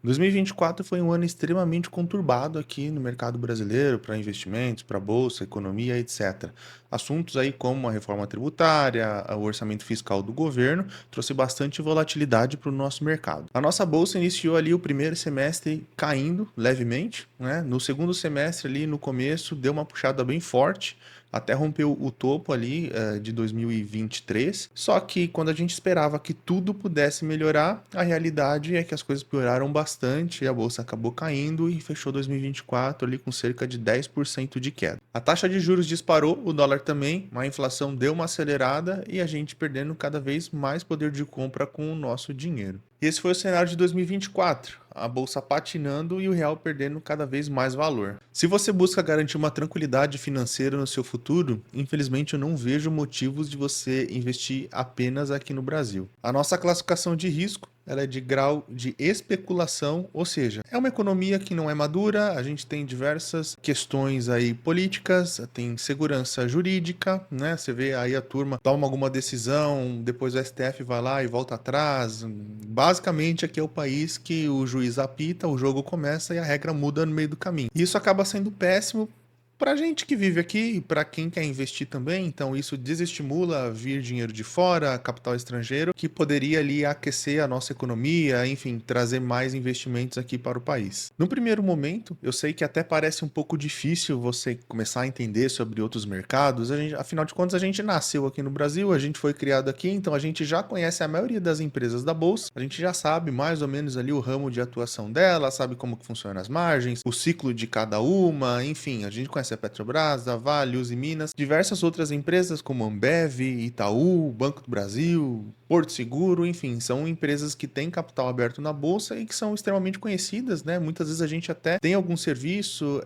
2024 foi um ano extremamente conturbado aqui no mercado brasileiro para investimentos, para bolsa, economia, etc. Assuntos aí como a reforma tributária, o orçamento fiscal do governo trouxe bastante volatilidade para o nosso mercado. A nossa bolsa iniciou ali o primeiro semestre caindo levemente, né? No segundo semestre ali no começo deu uma puxada bem forte, até rompeu o topo ali de 2023. Só que quando a gente esperava que tudo pudesse melhorar, a realidade é que as coisas pioraram bastante e a bolsa acabou caindo e fechou 2024 ali com cerca de 10% de queda. A taxa de juros disparou, o dólar também, a inflação deu uma acelerada e a gente perdendo cada vez mais poder de compra com o nosso dinheiro. E esse foi o cenário de 2024, a bolsa patinando e o real perdendo cada vez mais valor. Se você busca garantir uma tranquilidade financeira no seu futuro, infelizmente eu não vejo motivos de você investir apenas aqui no Brasil. A nossa classificação de risco ela é de grau de especulação, ou seja, é uma economia que não é madura, a gente tem diversas questões aí políticas, tem segurança jurídica, né? Você vê aí a turma toma alguma decisão, depois o STF vai lá e volta atrás. Basicamente aqui é o país que o juiz apita, o jogo começa e a regra muda no meio do caminho. E isso acaba sendo péssimo para gente que vive aqui e para quem quer investir também, então isso desestimula vir dinheiro de fora, capital estrangeiro, que poderia ali aquecer a nossa economia, enfim, trazer mais investimentos aqui para o país. No primeiro momento, eu sei que até parece um pouco difícil você começar a entender sobre outros mercados, afinal de contas a gente nasceu aqui no Brasil, a gente foi criado aqui, então a gente já conhece a maioria das empresas da bolsa, a gente já sabe mais ou menos ali o ramo de atuação dela, sabe como que funciona as margens, o ciclo de cada uma, enfim, a gente conhece a Petrobras, a Vale, Uzi Minas, diversas outras empresas como Ambev, Itaú, Banco do Brasil, Porto Seguro, enfim, são empresas que têm capital aberto na bolsa e que são extremamente conhecidas, né? Muitas vezes a gente até tem algum serviço,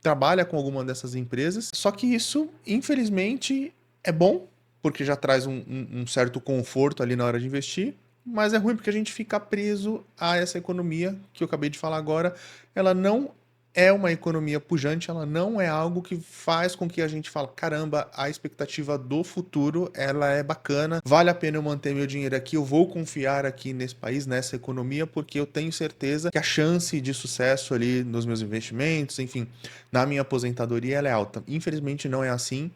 trabalha com alguma dessas empresas, só que isso, infelizmente, é bom, porque já traz um certo conforto ali na hora de investir, mas é ruim porque a gente fica preso a essa economia que eu acabei de falar agora. Ela não é uma economia pujante, ela não é algo que faz com que a gente fale, caramba, a expectativa do futuro, ela é bacana, vale a pena eu manter meu dinheiro aqui, eu vou confiar aqui nesse país, nessa economia, porque eu tenho certeza que a chance de sucesso ali nos meus investimentos, enfim, na minha aposentadoria, ela é alta. Infelizmente não é assim.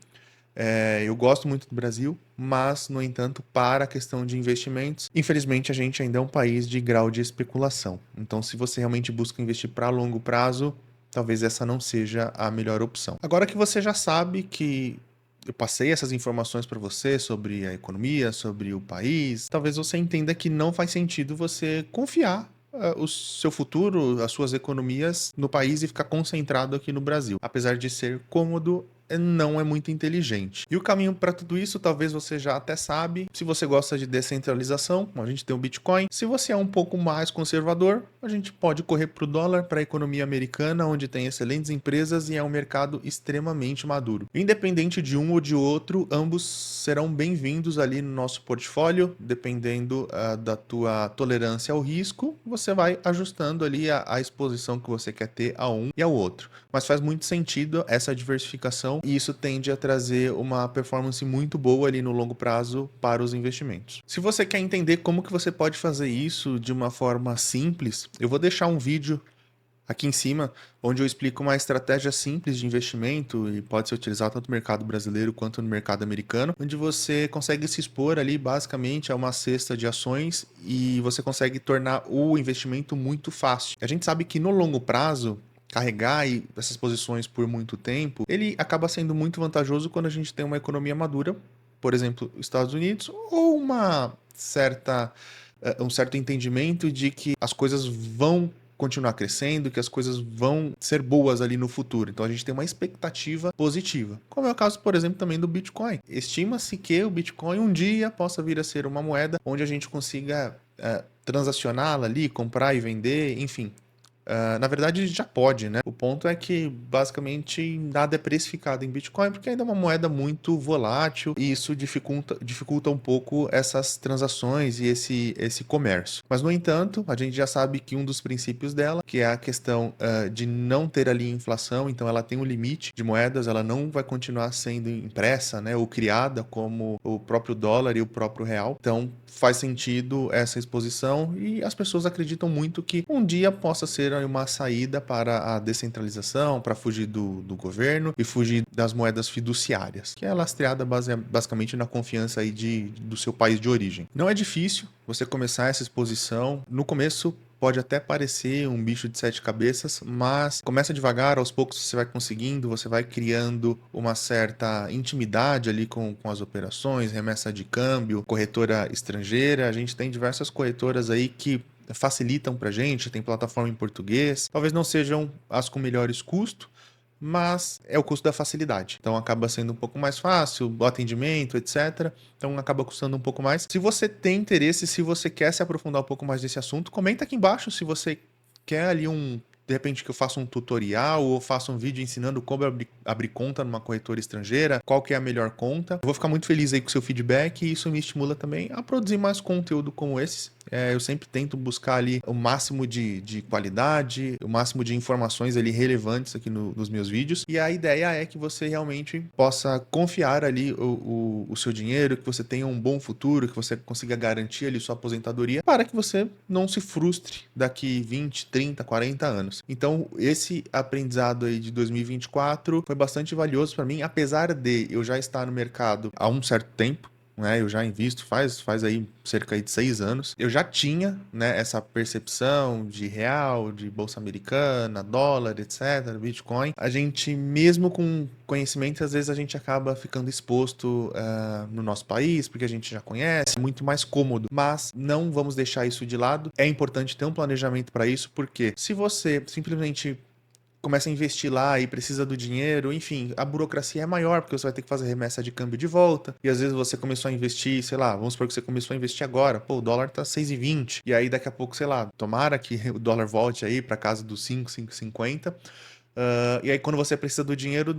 Eu gosto muito do Brasil, mas, no entanto, para a questão de investimentos, infelizmente a gente ainda é um país de grau de especulação. Então, se você realmente busca investir para longo prazo, talvez essa não seja a melhor opção. Agora que você já sabe que eu passei essas informações para você sobre a economia, sobre o país, talvez você entenda que não faz sentido você confiar o seu futuro, as suas economias no país e ficar concentrado aqui no Brasil. Apesar de ser cômodo, não é muito inteligente. E o caminho para tudo isso, talvez você já até sabe. Se você gosta de descentralização, a gente tem o Bitcoin. Se você é um pouco mais conservador, a gente pode correr para o dólar, para a economia americana, onde tem excelentes empresas e é um mercado extremamente maduro. Independente de um ou de outro, ambos serão bem-vindos ali no nosso portfólio, dependendo da tua tolerância ao risco, você vai ajustando ali a exposição que você quer ter a um e ao outro. Mas faz muito sentido essa diversificação e isso tende a trazer uma performance muito boa ali no longo prazo para os investimentos. Se você quer entender como que você pode fazer isso de uma forma simples, eu vou deixar um vídeo aqui em cima, onde eu explico uma estratégia simples de investimento e pode ser utilizado tanto no mercado brasileiro quanto no mercado americano, onde você consegue se expor ali basicamente a uma cesta de ações e você consegue tornar o investimento muito fácil. A gente sabe que no longo prazo, carregar essas posições por muito tempo, ele acaba sendo muito vantajoso quando a gente tem uma economia madura, por exemplo, Estados Unidos, ou um certo entendimento de que as coisas vão continuar crescendo, que as coisas vão ser boas ali no futuro. Então a gente tem uma expectativa positiva. Como é o caso, por exemplo, também do Bitcoin. Estima-se que o Bitcoin um dia possa vir a ser uma moeda onde a gente consiga transacioná-la ali, comprar e vender, enfim, Na verdade, já pode, né? O ponto é que, basicamente, nada é precificado em Bitcoin, porque ainda é uma moeda muito volátil e isso dificulta um pouco essas transações e esse comércio. Mas, no entanto, a gente já sabe que um dos princípios dela, que é a questão de não ter ali inflação, então ela tem um limite de moedas, ela não vai continuar sendo impressa, né, ou criada como o próprio dólar e o próprio real. Então, faz sentido essa exposição e as pessoas acreditam muito que um dia possa ser uma saída para a descentralização, para fugir do governo e fugir das moedas fiduciárias, que é lastreada basicamente na confiança aí do seu país de origem. Não é difícil você começar essa exposição. No começo pode até parecer um bicho de sete cabeças, mas começa devagar, aos poucos você vai conseguindo, você vai criando uma certa intimidade ali com as operações, remessa de câmbio, corretora estrangeira. A gente tem diversas corretoras aí que facilitam para a gente, tem plataforma em português, talvez não sejam as com melhores custos, mas é o custo da facilidade. Então acaba sendo um pouco mais fácil, o atendimento, etc. Então acaba custando um pouco mais. Se você tem interesse, se você quer se aprofundar um pouco mais nesse assunto, comenta aqui embaixo se você quer ali de repente que eu faça um tutorial ou faça um vídeo ensinando como abrir conta numa corretora estrangeira, qual que é a melhor conta. Eu vou ficar muito feliz aí com o seu feedback e isso me estimula também a produzir mais conteúdo como esse. Eu sempre tento buscar ali o máximo de qualidade, o máximo de informações ali relevantes aqui nos meus vídeos. E a ideia é que você realmente possa confiar ali o seu dinheiro, que você tenha um bom futuro, que você consiga garantir ali sua aposentadoria, para que você não se frustre daqui 20, 30, 40 anos. Então, esse aprendizado aí de 2024 foi bastante valioso para mim, apesar de eu já estar no mercado há um certo tempo. Eu já invisto faz aí cerca de 6 anos. Eu já tinha, né, essa percepção de real, de bolsa americana, dólar, etc, Bitcoin. A gente, mesmo com conhecimento, às vezes a gente acaba ficando exposto no nosso país, porque a gente já conhece, é muito mais cômodo. Mas não vamos deixar isso de lado. É importante ter um planejamento para isso, porque se você simplesmente começa a investir lá e precisa do dinheiro, enfim, a burocracia é maior, porque você vai ter que fazer remessa de câmbio de volta, e às vezes você começou a investir, sei lá, vamos supor que você começou a investir agora, pô, o dólar tá 6,20, e aí daqui a pouco, sei lá, tomara que o dólar volte aí para casa dos 5, 5,50, e aí quando você precisa do dinheiro,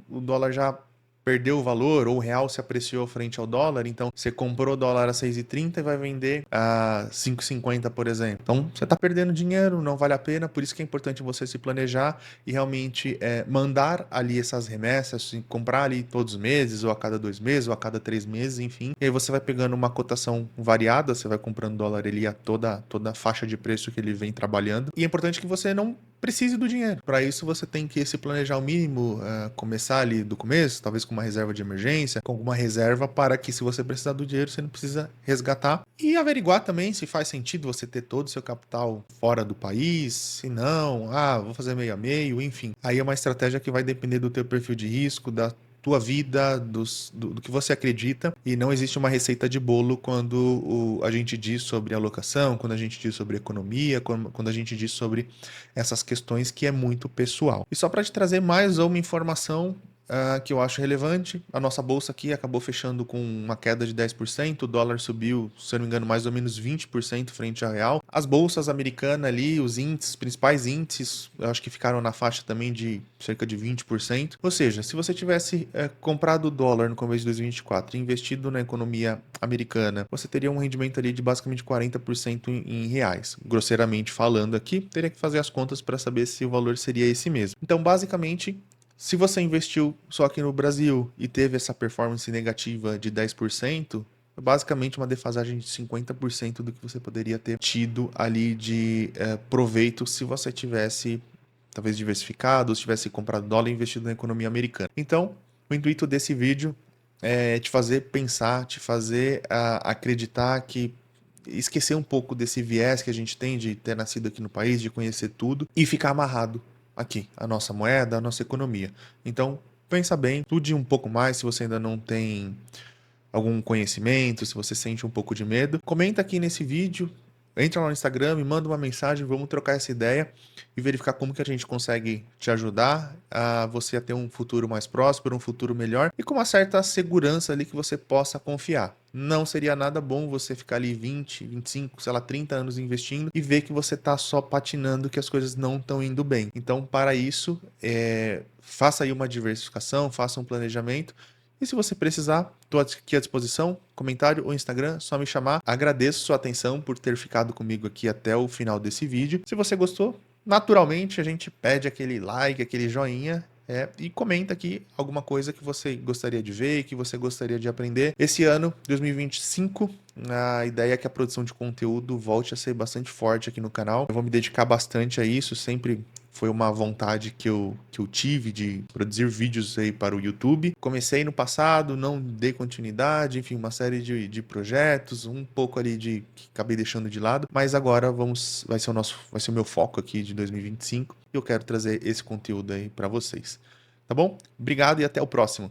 o dólar já perdeu o valor, ou o real se apreciou frente ao dólar, então você comprou o dólar a 6,30 e vai vender a 5,50, por exemplo. Então você está perdendo dinheiro, não vale a pena, por isso que é importante você se planejar e realmente mandar ali essas remessas, comprar ali todos os meses, ou a cada 2 meses, ou a cada 3 meses, enfim. E aí você vai pegando uma cotação variada, você vai comprando dólar ali a toda a faixa de preço que ele vem trabalhando. E é importante que você não precise do dinheiro. Para isso você tem que se planejar o mínimo, começar ali do começo, talvez com uma reserva de emergência, com alguma reserva para que se você precisar do dinheiro, você não precisa resgatar. E averiguar também se faz sentido você ter todo o seu capital fora do país, se não, vou fazer meio a meio, enfim. Aí é uma estratégia que vai depender do teu perfil de risco, da tua vida, do que você acredita, e não existe uma receita de bolo quando a gente diz sobre alocação, quando a gente diz sobre economia, quando a gente diz sobre essas questões que é muito pessoal. E só para te trazer mais uma informação que eu acho relevante, a nossa bolsa aqui acabou fechando com uma queda de 10%, o dólar subiu, se eu não me engano, mais ou menos 20% frente ao real. As bolsas americanas ali, os índices, principais índices, eu acho que ficaram na faixa também de cerca de 20%. Ou seja, se você tivesse comprado o dólar no começo de 2024 e investido na economia americana, você teria um rendimento ali de basicamente 40% em reais. Grosseiramente falando aqui, teria que fazer as contas para saber se o valor seria esse mesmo. Então, basicamente, se você investiu só aqui no Brasil e teve essa performance negativa de 10%, é basicamente uma defasagem de 50% do que você poderia ter tido ali de proveito se você tivesse talvez diversificado, ou se tivesse comprado dólar e investido na economia americana. Então, o intuito desse vídeo é te fazer pensar, te fazer acreditar que esquecer um pouco desse viés que a gente tem de ter nascido aqui no país, de conhecer tudo e ficar amarrado aqui, a nossa moeda, a nossa economia. Então, pensa bem, estude um pouco mais se você ainda não tem algum conhecimento, se você sente um pouco de medo. Comenta aqui nesse vídeo entra lá no Instagram, me manda uma mensagem, vamos trocar essa ideia e verificar como que a gente consegue te ajudar a você a ter um futuro mais próspero, um futuro melhor e com uma certa segurança ali que você possa confiar. Não seria nada bom você ficar ali 20, 25, sei lá, 30 anos investindo e ver que você está só patinando, que as coisas não estão indo bem. Então, para isso, faça aí uma diversificação, faça um planejamento. E se você precisar, estou aqui à disposição, comentário ou Instagram, só me chamar. Agradeço sua atenção por ter ficado comigo aqui até o final desse vídeo. Se você gostou, naturalmente a gente pede aquele like, aquele joinha. E comenta aqui alguma coisa que você gostaria de ver, que você gostaria de aprender. Esse ano, 2025, a ideia é que a produção de conteúdo volte a ser bastante forte aqui no canal. Eu vou me dedicar bastante a isso, sempre foi uma vontade que eu tive de produzir vídeos aí para o YouTube. Comecei no passado, não dei continuidade, enfim, uma série de projetos, um pouco ali que acabei deixando de lado, mas agora vai ser o meu foco aqui de 2025 e eu quero trazer esse conteúdo aí para vocês. Tá bom? Obrigado e até o próximo.